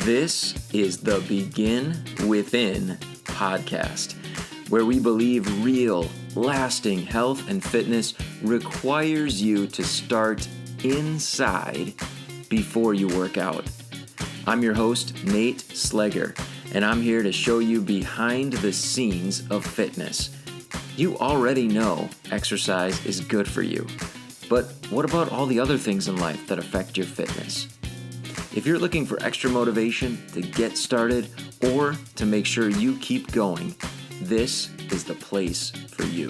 This is the Begin Within podcast, where we believe real, lasting health and fitness requires you to start inside before you work out. I'm your host, Nate Slegger, and I'm here to show you behind the scenes of fitness. You already know exercise is good for you, but what about all the other things in life that affect your fitness? If you're looking for extra motivation to get started or to make sure you keep going, this is the place for you.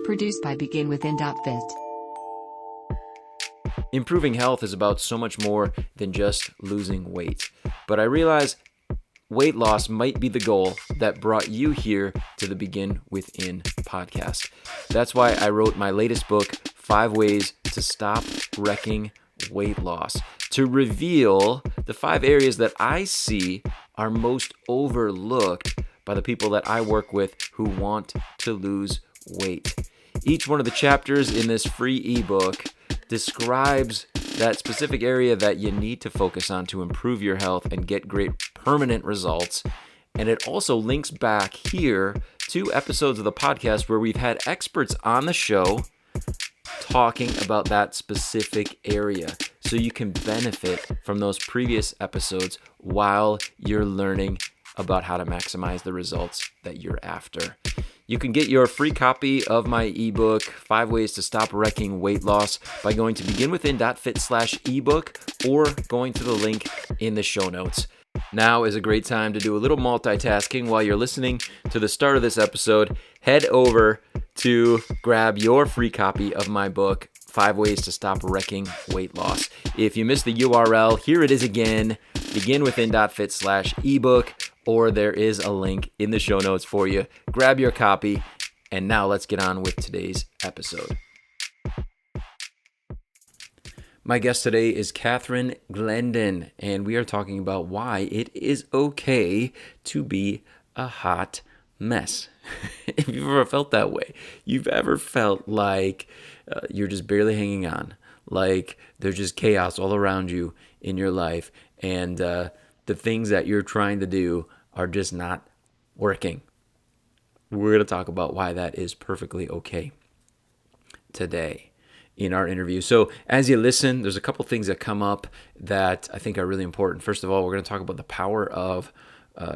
Produced by BeginWithin.fit. Improving health is about so much more than just losing weight. But I realize weight loss might be the goal that brought you here to the Begin Within podcast. That's why I wrote my latest book, 5 Ways to Stop Wrecking Weight Loss, to reveal the 5 areas that I see are most overlooked by the people that I work with who want to lose weight. Each one of the chapters in this free ebook describes that specific area that you need to focus on to improve your health and get great permanent results. And it also links back here to episodes of the podcast where we've had experts on the show talking about that specific area. So you can benefit from those previous episodes while you're learning about how to maximize the results that you're after. You can get your free copy of my ebook, 5 Ways to Stop Wrecking Weight Loss, by going to beginwithin.fit/ebook or going to the link in the show notes. Now is a great time to do a little multitasking while you're listening to the start of this episode. Head over to grab your free copy of my book, 5 Ways to Stop Wrecking Weight Loss. If you missed the URL, here it is again, beginwithin.fit/ebook. Or there is a link in the show notes for you. Grab your copy, and now let's get on with today's episode. My guest today is Kathryn Glendon, and we are talking about why it is okay to be a hot mess. If you've ever felt that way, you've ever felt like you're just barely hanging on, like there's just chaos all around you in your life, and the things that you're trying to do are just not working. We're going to talk about why that is perfectly okay today in our interview. So as you listen, there's a couple things that come up that I think are really important. First of all, we're going to talk about the power of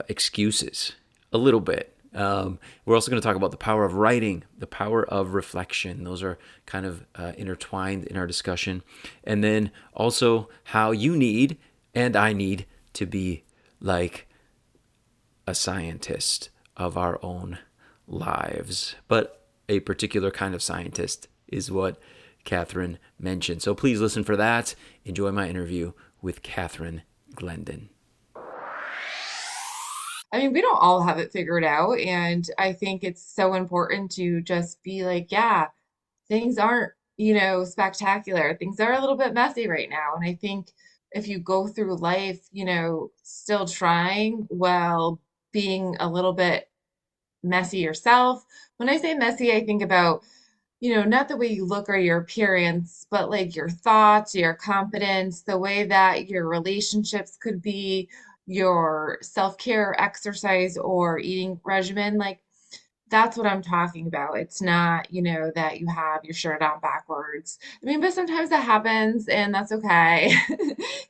excuses a little bit. We're also going to talk about the power of writing, the power of reflection. Those are kind of intertwined in our discussion. And then also how you need and I need to be like a scientist of our own lives. But a particular kind of scientist is what Kathryn mentioned. So please listen for that. Enjoy my interview with Kathryn Glendon. I mean, we don't all have it figured out. And I think it's so important to just be like, yeah, things aren't, spectacular. Things are a little bit messy right now. And I think if you go through life, still trying while being a little bit messy yourself. When I say messy, I think about, not the way you look or your appearance, but like your thoughts, your confidence, the way that your relationships could be, your self-care, exercise, or eating regimen. Like that's what I'm talking about. It's not, that you have your shirt on backwards. I mean, but sometimes that happens and that's okay.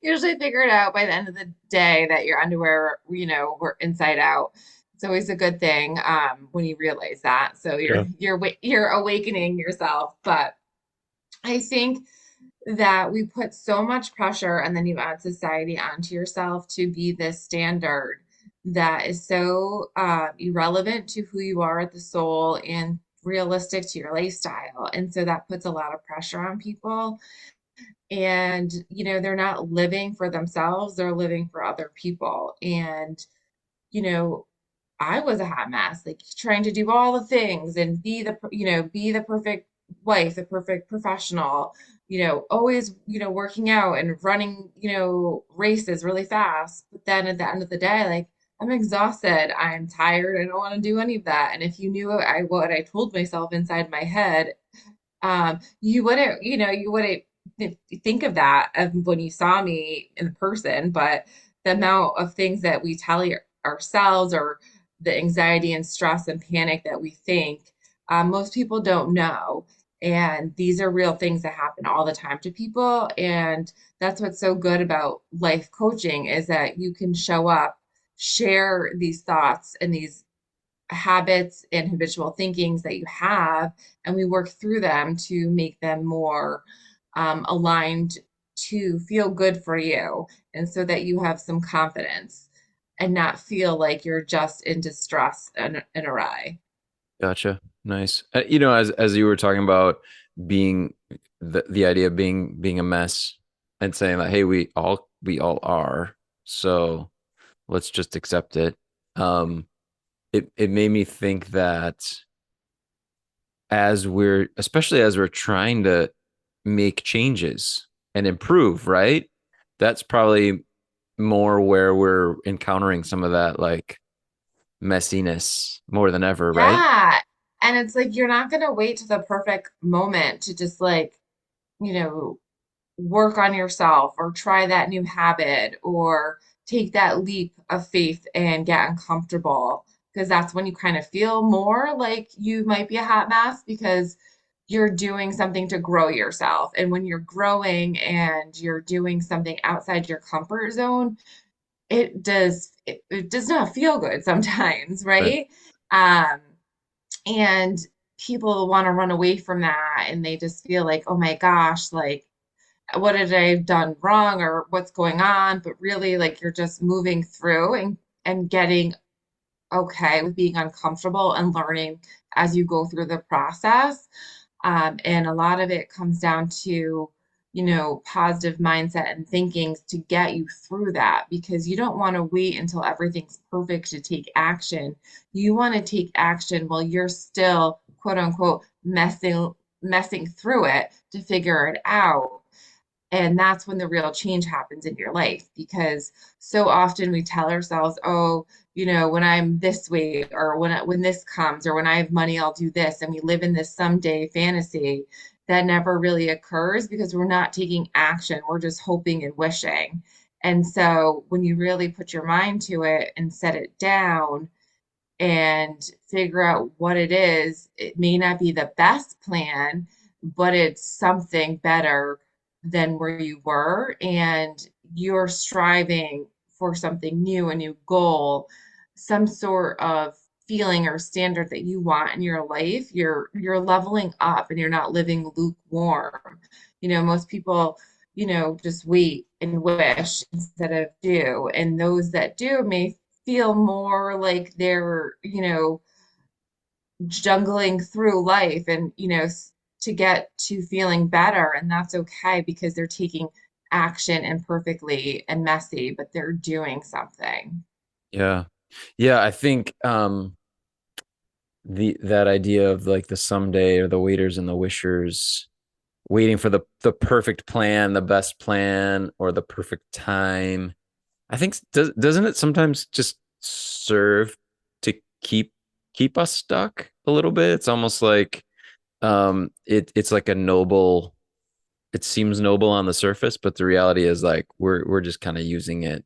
Usually figure it out by the end of the day that your underwear, were inside out. It's always a good thing when you realize that. So you're awakening yourself. But I think that we put so much pressure and then you add society onto yourself to be this standard that is so irrelevant to who you are at the soul and realistic to your lifestyle. And so that puts a lot of pressure on people. And, they're not living for themselves, they're living for other people. And, I was a hot mess, like trying to do all the things and be the perfect wife, the perfect professional, always, working out and running, races really fast. But then at the end of the day, like I'm exhausted. I'm tired. I don't want to do any of that. And if you knew what I told myself inside my head You wouldn't, you wouldn't think of that of when you saw me in person, but the amount of things that we tell ourselves, or the anxiety and stress and panic that we think, most people don't know. And these are real things that happen all the time to people. And that's what's so good about life coaching, is that you can show up, share these thoughts and these habits and habitual thinkings that you have, and we work through them to make them more aligned to feel good for you, and so that you have some confidence and not feel like you're just in distress and awry. Gotcha. Nice. You know, as you were talking about being the idea of being a mess and saying that, hey, we all are, so let's just accept it. It made me think that especially as we're trying to make changes and improve, right? That's probably more where we're encountering some of that like messiness more than ever, right? Yeah. And it's like you're not going to wait to the perfect moment to just like, you know, work on yourself or try that new habit or take that leap of faith and get uncomfortable, because that's when you kind of feel more like you might be a hot mess, because you're doing something to grow yourself. And when you're growing and you're doing something outside your comfort zone, it does not feel good sometimes, Right. right? Um, and people want to run away from that, and they just feel like, oh my gosh, like what did I have done wrong or what's going on? But really, like you're just moving through and getting okay with being uncomfortable and learning as you go through the process. And a lot of it comes down to, positive mindset and thinking to get you through that, because you don't want to wait until everything's perfect to take action. You want to take action while you're still, quote unquote, messing through it to figure it out. And that's when the real change happens in your life, because so often we tell ourselves, oh, when I'm this way, or when this comes, or when I have money, I'll do this. And we live in this someday fantasy that never really occurs because we're not taking action. We're just hoping and wishing. And so when you really put your mind to it and set it down and figure out what it is, it may not be the best plan, but it's something better than where you were. And you're striving for something new, a new goal, some sort of feeling or standard that you want in your life. You're leveling up and you're not living lukewarm. Most people, just wait and wish instead of do. And those that do may feel more like they're, jungling through life and, to get to feeling better. And that's okay, because they're taking action imperfectly and messy, but they're doing something. Yeah. Yeah, I think the that idea of like the someday or the waiters and the wishers waiting for the perfect plan, the best plan or the perfect time. I think doesn't it sometimes just serve to keep us stuck a little bit? It's almost like it's like a noble, it seems noble on the surface, but the reality is like we're just kind of using it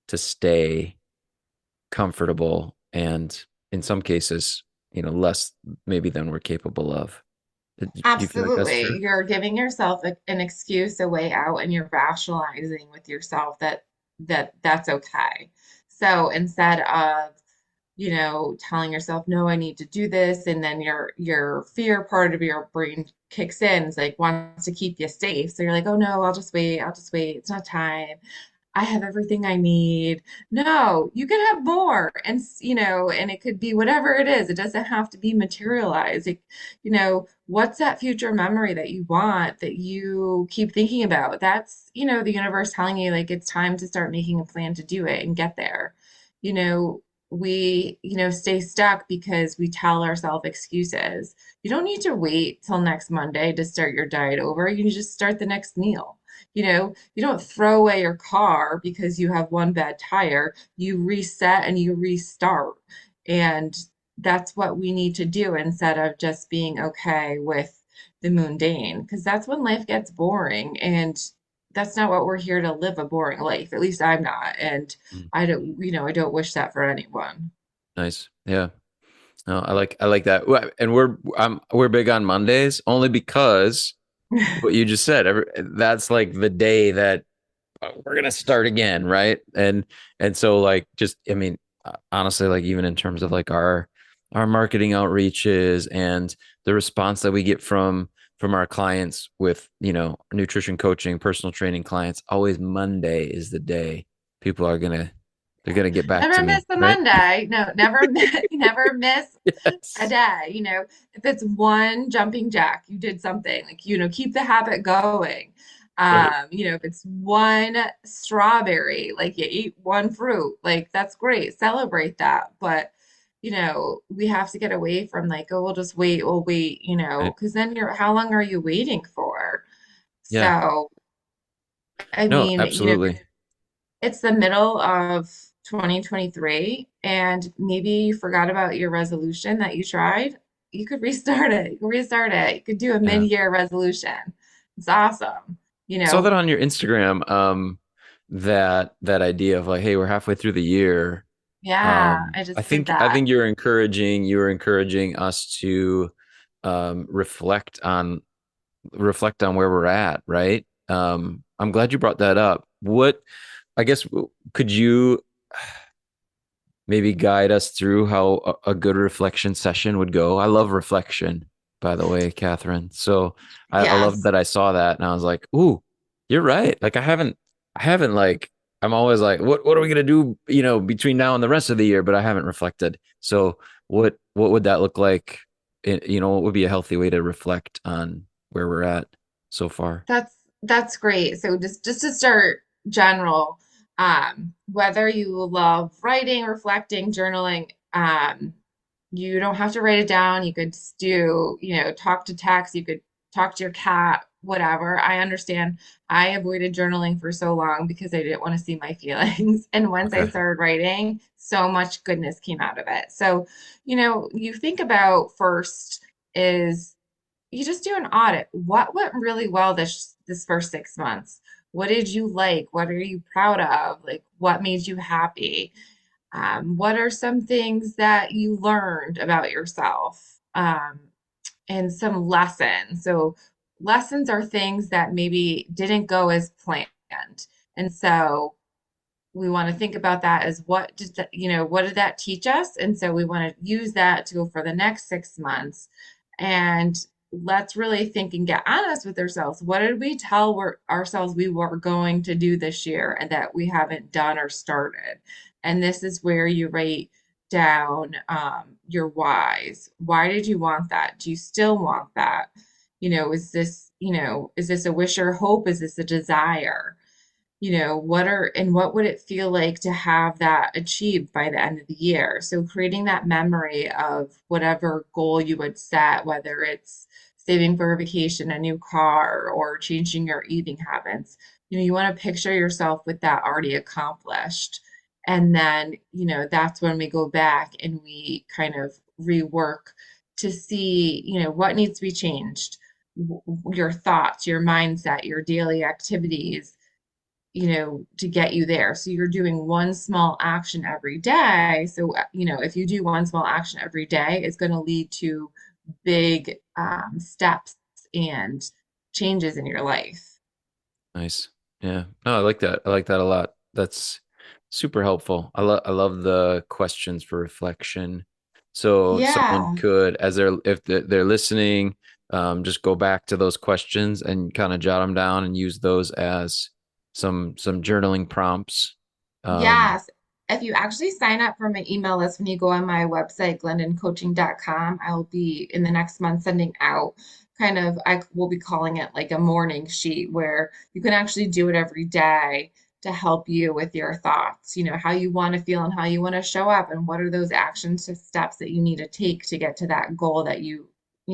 to stay comfortable and in some cases, less maybe than we're capable of. Do you feel like that's true? Absolutely. You're giving yourself an excuse, a way out, and you're rationalizing with yourself that's okay. So instead of, telling yourself, no, I need to do this, and then your fear part of your brain kicks in, it's like wants to keep you safe. So you're like, oh no, I'll just wait. It's not time. I have everything I need. No, you can have more. And, and it could be whatever it is. It doesn't have to be materialized. What's that future memory that you want, that you keep thinking about? That's, the universe telling you like it's time to start making a plan to do it and get there. You know, we, stay stuck because we tell ourselves excuses. You don't need to wait till next Monday to start your diet over. You can just start the next meal. You don't throw away your car because you have one bad tire. You reset and you restart. And that's what we need to do instead of just being okay with, the mundane, because that's when life gets boring. And that's not what we're here to live a boring life. At least I'm not. And Mm. I don't wish that for anyone. Nice. Yeah. No, I like that. And we're big on Mondays only because what you just said. That's like the day that we're gonna start again, right? And so like just I mean, honestly, like even in terms of like our marketing outreaches and the response that we get from our clients with nutrition coaching, personal training clients, always Monday is the day people are gonna they're gonna get back to Never miss me, the right? Monday. No, never miss a Yes. day. If it's one jumping jack, you did something. Like, keep the habit going. Right. If it's one strawberry, like you eat one fruit, like that's great. Celebrate that. But, we have to get away from like, oh, we'll wait, Right. because then how long are you waiting for? Yeah. So, I No, mean, absolutely. it's the middle of 2023 and maybe you forgot about your resolution that you tried. You could restart it. You could restart it. You could do a Yeah. mid-year resolution. It's awesome. You I saw that know, on your Instagram. That idea of like, hey, we're halfway through the year. yeah, I I just did think I that. think you're encouraging us to reflect on where we're at, right? I'm glad you brought that up. What I guess could you maybe guide us through how a good reflection session would go? I love reflection, by the way, Kathryn. So I love Yes. that I saw that and I was like, ooh, you're right. Like I haven't like I'm always like, what are we gonna do, between now and the rest of the year? But I haven't reflected. So what would that look like? What would be a healthy way to reflect on where we're at so far? That's great. So just to start general, whether you love writing, reflecting, journaling, you don't have to write it down. You could just do, talk to text, you could talk to your cat, whatever. I understand. I avoided journaling for so long because I didn't want to see my feelings. And once I Okay. started writing, so much goodness came out of it. So, you think about first is you just do an audit. What went really well this first 6 months? What did you like? What are you proud of? Like, what made you happy? What are some things that you learned about yourself? And some lessons. So, lessons are things that maybe didn't go as planned. And so, we want to think about that as what did that teach us? And so we want to use that to go for the next 6 months. And let's really think and get honest with ourselves. What did we tell ourselves we were going to do this year and that we haven't done or started? And this is where you write down your whys. Why did you want that? Do you still want that? Is this a wish or hope? Is this a desire? What would it feel like to have that achieved by the end of the year? So creating that memory of whatever goal you would set, whether it's saving for a vacation, a new car, or changing your eating habits, you want to picture yourself with that already accomplished. And then, that's when we go back and we kind of rework to see, what needs to be changed, your thoughts, your mindset, your daily activities to get you there. So you're doing one small action every day. So, if you do one small action every day, it's going to lead to big steps and changes in your life. Nice. Yeah. No, I like that. I like that a lot. That's super helpful. I love the questions for reflection. So someone Yeah. could, as if they're listening, just go back to those questions and kind of jot them down and use those as some journaling prompts. Um, Yes. If you actually sign up for my email list when you go on my website, glendoncoaching.com, I'll be in the next month sending out I will be calling it like a morning sheet where you can actually do it every day to help you with your thoughts, how you want to feel and how you want to show up and what are those actions to steps that you need to take to get to that goal that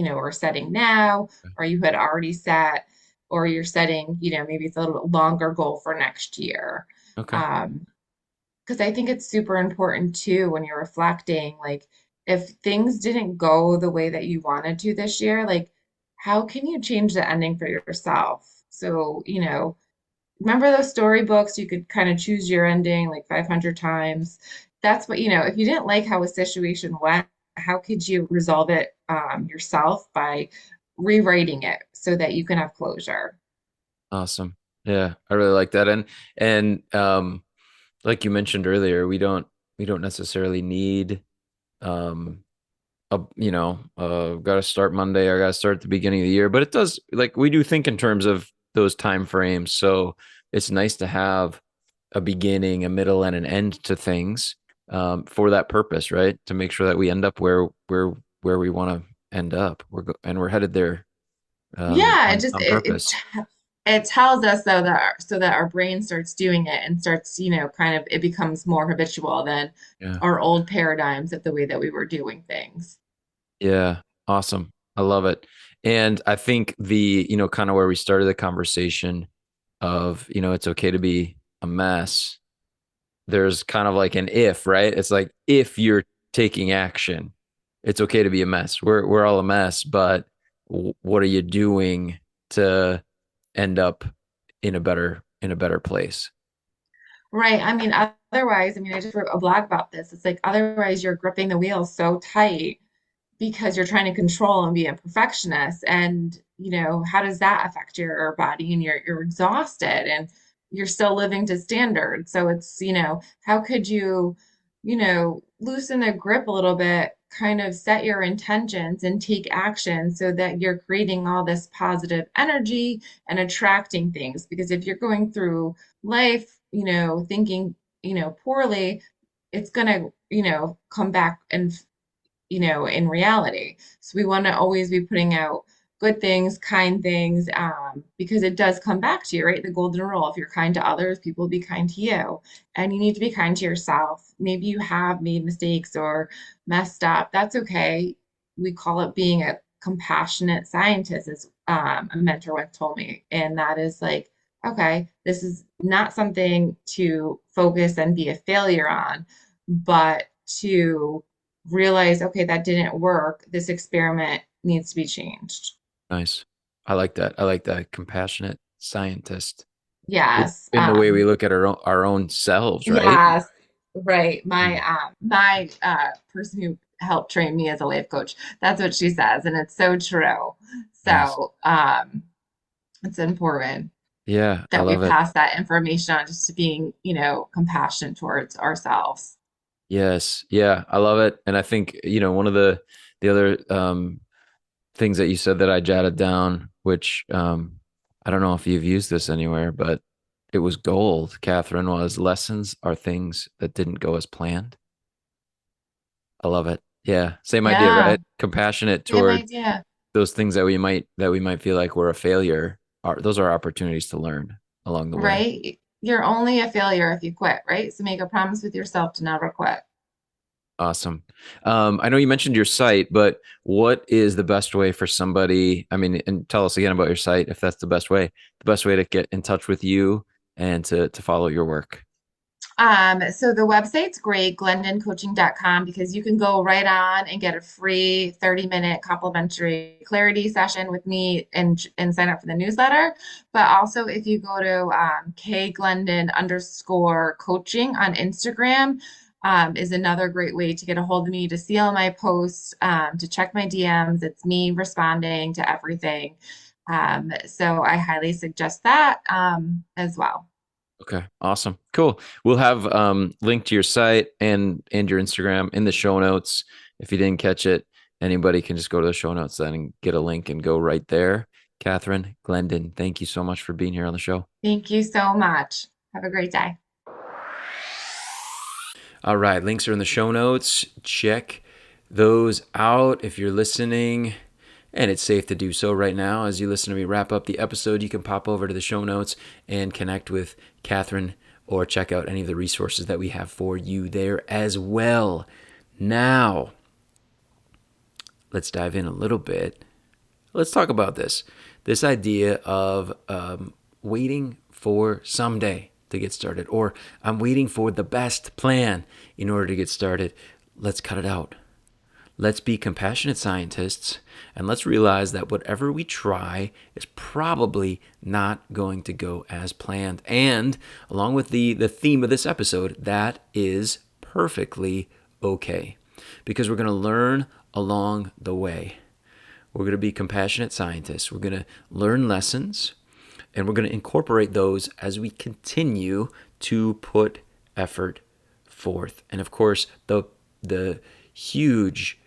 are setting now or you had already set or you're setting, maybe it's a little bit longer goal for next year. okay. Um, because I think it's super important too when you're reflecting, like if things didn't go the way that you wanted to this year, like how can you change the ending for yourself? So, remember those storybooks? You could kind of choose your ending like 500 times. That's what, if you didn't like how a situation went, how could you resolve it yourself by rewriting it so that you can have closure? Awesome. Yeah, I really like that. And like you mentioned earlier, we don't necessarily need um got to start Monday or got to start at the beginning of the year, but it does, like, we do think in terms of those time frames. So it's nice to have a beginning, a middle, and an end to things, for that purpose, right? To make sure that we end up where we want to end up. And we're headed there, Yeah, it on, just on it, it purpose. it tells us though that our brain starts doing it and starts, kind of it becomes more habitual than Yeah. our old paradigms of the way that we were doing things. Yeah. Awesome. I love it. And I think kind of where we started the conversation of, it's okay to be a mess. There's kind of like an if, right? It's like, if you're taking action, it's okay to be a mess. We're all a mess, but what are you doing to end up in a better place? Right. I mean, otherwise, I mean, I just wrote a blog about this. It's like otherwise you're gripping the wheel so tight because you're trying to control and be a perfectionist. And, how does that affect your body? And you're exhausted and you're still living to standard. So it's, how could you, loosen the grip a little bit, kind of set your intentions and take action so that you're creating all this positive energy and attracting things. Because if you're going through life, thinking, poorly, it's gonna, come back and in reality. So we want to always be putting out good things, kind things, because it does come back to you, right? The golden rule. If you're kind to others, people will be kind to you. And you need to be kind to yourself. Maybe you have made mistakes or messed up. That's okay. We call it being a compassionate scientist, as a mentor once told me. And that is like, okay, this is not something to focus and be a failure on, but to realize, okay, that didn't work. This experiment needs to be changed. Nice. I like that. I like that. Compassionate scientist in, Yes. in the way we look at our own selves, right? Yes. Right. My Mm. person who helped train me as a life coach, that's what she says, and it's so true. Nice. So it's important Yeah, I that we love it. pass that information on just to being, compassionate towards ourselves. Yes. Yeah, I love it. And I think, one of the other things that you said that I jotted down, which I don't know if you've used this anywhere, but it was gold, Kathryn, was lessons are things that didn't go as planned. I love it. Yeah. Same idea, Yeah, right? Compassionate same toward idea. those things that we might feel like we're a failure. Those are opportunities to learn along the way. Right? You're only a failure if you quit, right? So make a promise with yourself to never quit. Awesome. I know you mentioned your site, but what is the best way for somebody? I mean, and tell us again about your site if that's the best way. The best way to get in touch with you and to follow your work. So the website's great, glendoncoaching.com, because you can go right on and get a free 30-minute complimentary clarity session with me and sign up for the newsletter. But also if you go to kglendon_coaching on Instagram, is another great way to get a hold of me, to see all my posts, to check my DMs. It's me responding to everything. So I highly suggest that as well. Okay, awesome, cool. We'll have link to your site and your Instagram in the show notes. If you didn't catch it, anybody can just go to the show notes then and get a link and go right there. Kathryn Glendon, thank you so much for being here on the show. Thank you so much. Have a great day. All right, links are in the show notes. Check those out if you're listening. And it's safe to do so right now. As you listen to me wrap up the episode, you can pop over to the show notes and connect with Kathryn or check out any of the resources that we have for you there as well. Now, let's dive in a little bit. Let's talk about this idea of waiting for someday to get started, or I'm waiting for the best plan in order to get started. Let's cut it out. Let's be compassionate scientists, and let's realize that whatever we try is probably not going to go as planned. And along with the theme of this episode, that is perfectly okay, because we're going to learn along the way. We're going to be compassionate scientists. We're going to learn lessons, and we're going to incorporate those as we continue to put effort forth. And of course, the huge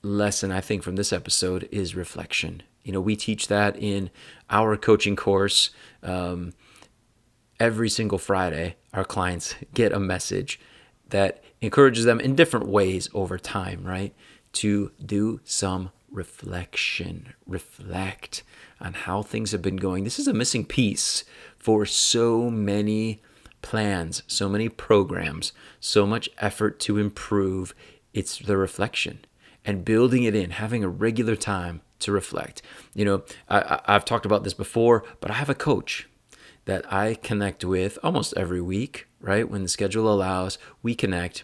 lesson I think from this episode is reflection. We teach that in our coaching course. Every single Friday, our clients get a message that encourages them in different ways over time, right? To do some reflection, reflect on how things have been going. This is a missing piece for so many plans, so many programs, so much effort to improve. It's the reflection and building it in, having a regular time to reflect. I've talked about this before, but I have a coach that I connect with almost every week, right? When the schedule allows, we connect.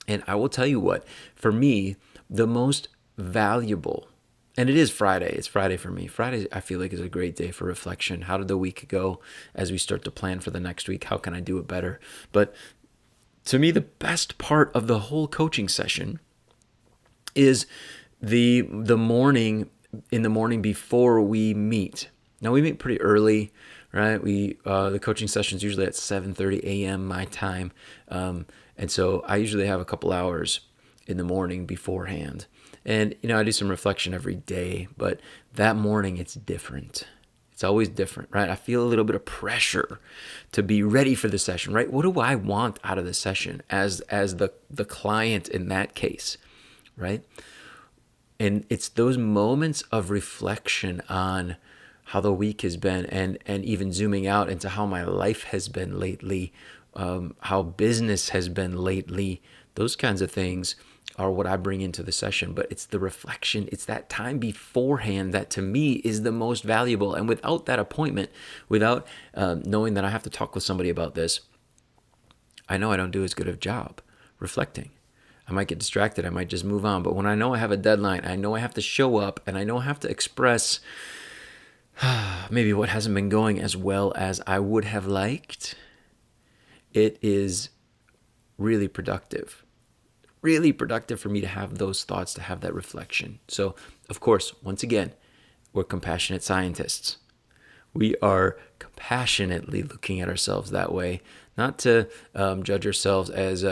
And I will tell you what, for me, the most valuable, and it is Friday. It's Friday for me. Friday, I feel like, is a great day for reflection. How did the week go as we start to plan for the next week? How can I do it better? But to me, the best part of the whole coaching session is the morning, in the morning before we meet. Now, we meet pretty early, right? The coaching session is usually at 7:30 a.m. my time. And so I usually have a couple hours in the morning beforehand. And, I do some reflection every day, but that morning it's different. It's always different, right? I feel a little bit of pressure to be ready for the session, right? What do I want out of the session as the client in that case, right? And it's those moments of reflection on how the week has been, and even zooming out into how my life has been lately, how business has been lately. Those kinds of things are what I bring into the session. But it's the reflection, it's that time beforehand that to me is the most valuable. And without that appointment, without knowing that I have to talk with somebody about this, I know I don't do as good of a job reflecting. I might get distracted. I might just move on. But when I know I have a deadline, I know I have to show up, and I know I have to express maybe what hasn't been going as well as I would have liked, it is really productive. Really productive for me to have those thoughts, to have that reflection. So, of course, once again, we're compassionate scientists. We are compassionately looking at ourselves that way, not to judge ourselves as,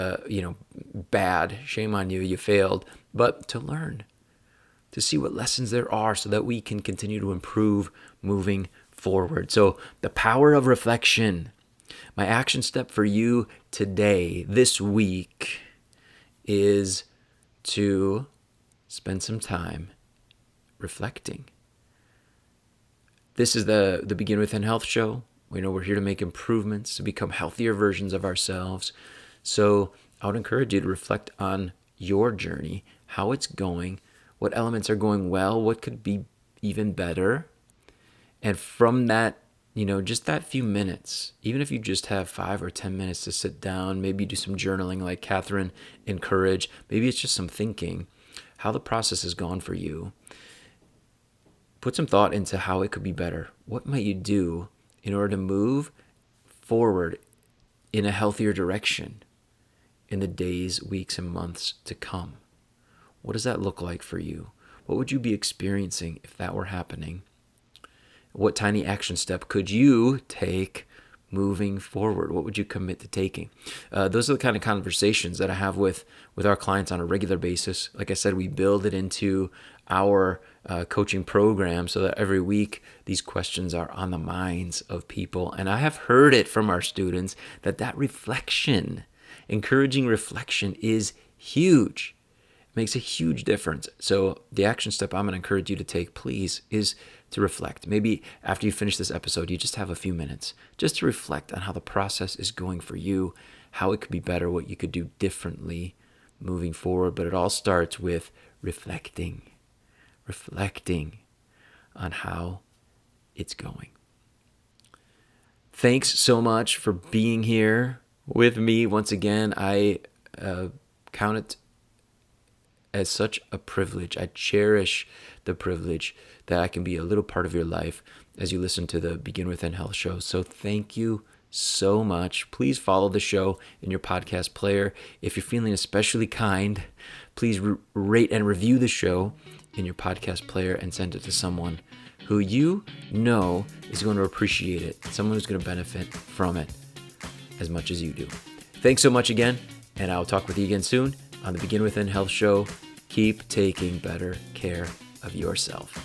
bad, shame on you, you failed, but to learn, to see what lessons there are so that we can continue to improve moving forward. So the power of reflection. My action step for you today, this week, is to spend some time reflecting. This is the Begin Within Health show. We know we're here to make improvements, to become healthier versions of ourselves. So I would encourage you to reflect on your journey, how it's going, what elements are going well, what could be even better. And from that, just that few minutes, even if you just have 5 or 10 minutes to sit down, maybe do some journaling like Kathryn encouraged, maybe it's just some thinking, how the process has gone for you. Put some thought into how it could be better. What might you do in order to move forward in a healthier direction in the days, weeks, and months to come? What does that look like for you? What would you be experiencing if that were happening? What tiny action step could you take moving forward? What would you commit to taking? Those are the kind of conversations that I have with our clients on a regular basis. Like I said, we build it into our coaching program so that every week these questions are on the minds of people. And I have heard it from our students that reflection, encouraging reflection, is huge. Makes a huge difference. So the action step I'm going to encourage you to take, please, is to reflect. Maybe after you finish this episode, you just have a few minutes just to reflect on how the process is going for you, how it could be better, what you could do differently moving forward. But it all starts with reflecting on how it's going. Thanks so much for being here with me once again. I count it as such a privilege. I cherish the privilege that I can be a little part of your life as you listen to the Begin Within Health show. So thank you so much. Please follow the show in your podcast player. If you're feeling especially kind, please rate and review the show in your podcast player and send it to someone who you know is going to appreciate it, someone who's going to benefit from it as much as you do. Thanks so much again, and I'll talk with you again soon on the Begin Within Health show. Keep taking better care of yourself.